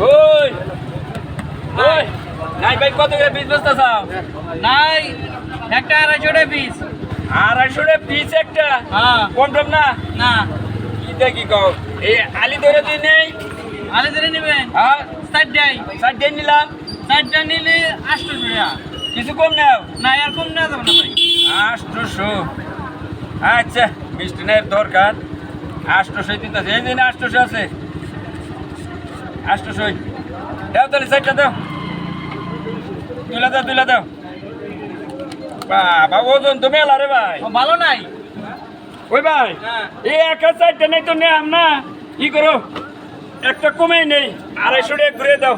ওই ওই নাই ভাই কত করে পিস বস্তা চাও? নাই একটা 250 টাকা পিস। 250 টাকা পিস একটা? হ্যাঁ। কম টম না? না কি দেখি কও এই আলি ধরে তুই নেই? আলে ধরে নেবেন হ্যাঁ 60টাই। 60 নিলাম। 60টা নিলে 800 টাকা। কিছু কম নাও? না আর কম না যাবে না ভাই। 800। আচ্ছা মিষ্টি নেই দরকার 800 দিতেছে। এই দিন 800 আছে 800 দাও তাহলে 60টা দাও। তুলে দাও বাবা ওজন তো মেলা রে ভাই। ও ভালো নাই। ওই ভাই হ্যাঁ। এই 160টা নেই তো নেই না কি করো একটা কমেই নেই 250 টাকা ঘুরে দাও।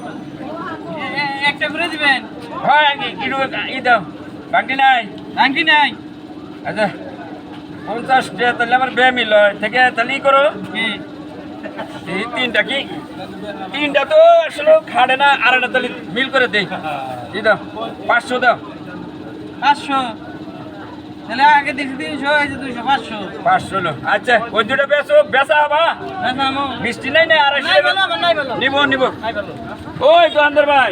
একটা করে দিবেন। হয় একটু ই দাও বাকি নাই। আংটি নাই। আচ্ছা 50 টাকা তাহলে আমার বে মিল থেকে তাহলে ই করো কি এই তিনটা তো আসলে খাড়ে না আরেকটা তাহলে মিল করে দেই। ই দাও 500 দাও। 500 তাহলে আগে দিছি 300 এই যে 200 500 500 লো। আচ্ছা ওই দুটো বেচা হবা? বেসামো মিষ্টি নাই না 250 নাই ভালো আমার নাই ভালো নিব নাই ভালো। ওই তো আন্দর ভাই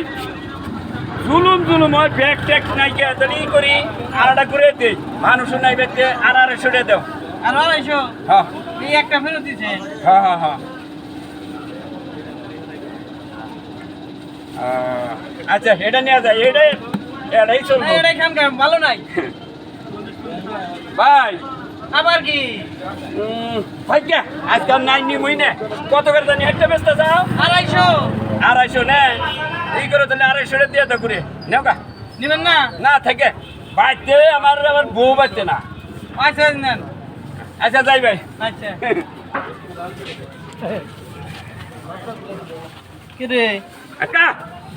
জুলুম ওই ব্যাগ ট্যাগ নাই কে তাহলে ই করি আরেকটা করে দেই। মানুষও নাই বেচতে আর 250 টাকা দাও। আর 250 হ্যাঁ এই একটা ফেরত দিছে। হ্যাঁ আচ্ছা এটা নিয়ে যায় এটাই চলবো। না এটাই খান খান ভালো নাই। ভাই আবার কি ভাই কে আজকাল নাই নিমই না কত করে জানি একটা ব্যস্ত যাও 250 250 নে এই করে তাহলে 250 টাকা দিয়ে দাও করে নাও কা নিবেন না? না থাকে বাইতে আমার বউ বাইতে না। আচ্ছা নেন। আচ্ছা যাই ভাই। আচ্ছা কি রে একটা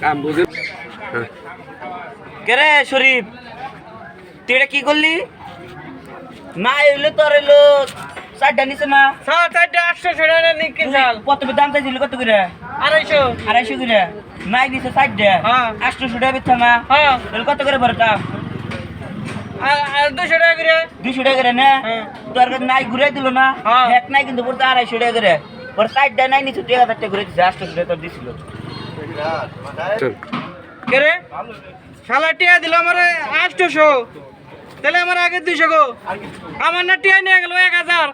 কাম বুঝে কে রে শরীফ তুই এটা কি করলি? না এলো তোর এলো 60টা নিছে না? 800 টাকা নিকে চাল কত দাম চাইছিল কত করে? 250 250 করে নাই দিছে 60টা। হ্যাঁ। 800 টাকা বেচা না? হ্যাঁ তাহলে কত করে ভরতা? আর 200 টাকা করে 200 টাকা করে না? হ্যাঁ। তোর কাছে নাই ঘুরে দিল না? হ্যাঁ। এক নাই কিন্তু পড়তে 250 টাকা করে ওর 60টা নাই নিছে 1000 টাকা ঘুরে দিছে 800 টাকা তোর দিছিল। কে রে শালা টিয়া দিল আমারে 800 তাহলে আমার আগে 200 গো আমার না টিয়া নিয়ে গেল 1000